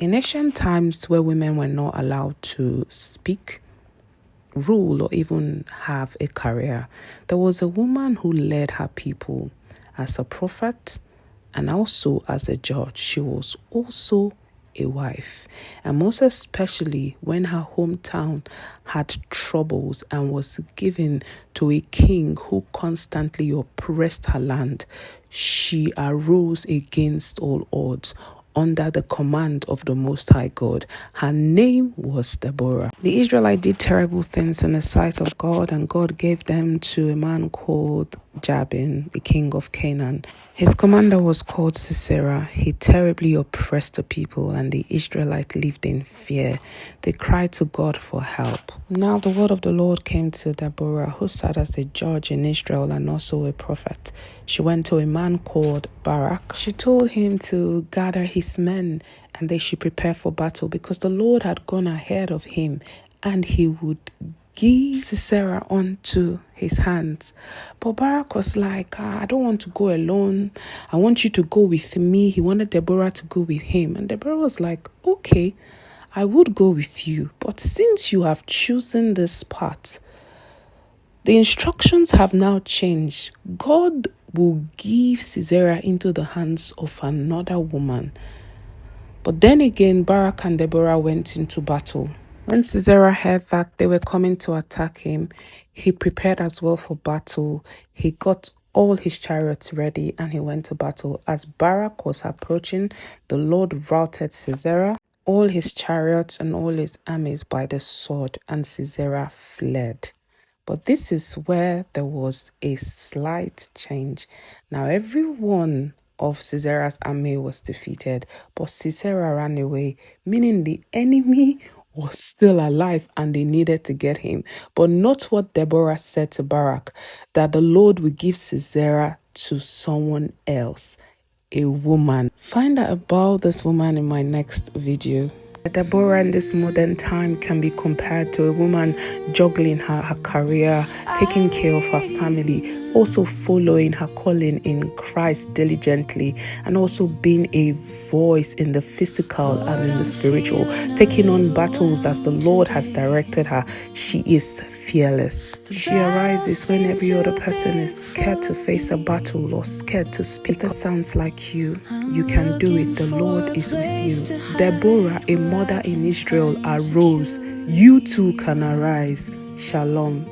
In ancient times, where women were not allowed to speak, rule, or even have a career, there was a woman who led her people as a prophet and also as a judge. She was also a wife, and most especially when her hometown had troubles and was given to a king who constantly oppressed her land, she arose against all odds under the command of the Most High God. Her name was Deborah. The Israelites did terrible things in the sight of God, and God gave them to a man called Jabin, the king of Canaan. His commander was called Sisera. He terribly oppressed the people, and the Israelites lived in fear. They cried to God for help. Now the word of the Lord came to Deborah, who sat as a judge in Israel and also a prophet. She went to a man called Barak. She told him to gather his men and they should prepare for battle, because the Lord had gone ahead of him and he would give Sisera onto his hands. But Barak was like, I don't want to go alone. I want you to go with me. He wanted Deborah to go with him. And Deborah was like, okay, I would go with you. But since you have chosen this path, the instructions have now changed. God will give Sisera into the hands of another woman. But then again, Barak and Deborah went into battle. When Sisera heard that they were coming to attack him, he prepared as well for battle. He got all his chariots ready and he went to battle. As Barak was approaching, the Lord routed Sisera, all his chariots and all his armies by the sword, and Sisera fled. But this is where there was a slight change. Now every one of Sisera's army was defeated, but Sisera ran away, meaning the enemy was still alive and they needed to get him. But not what Deborah said to Barak, that the Lord will give Sisera to someone else, a woman. Find out about this woman in my next video. Deborah in this modern time can be compared to a woman juggling her career, taking care of her family, also following her calling in Christ diligently, and also being a voice in the physical and in the spiritual, taking on battles as the Lord has directed her. She is fearless. She arises when every other person is scared to face a battle or scared to speak. If this sounds like you, you can do it. The Lord is with you. Deborah, a mother in Israel, arose. You too can arise. Shalom.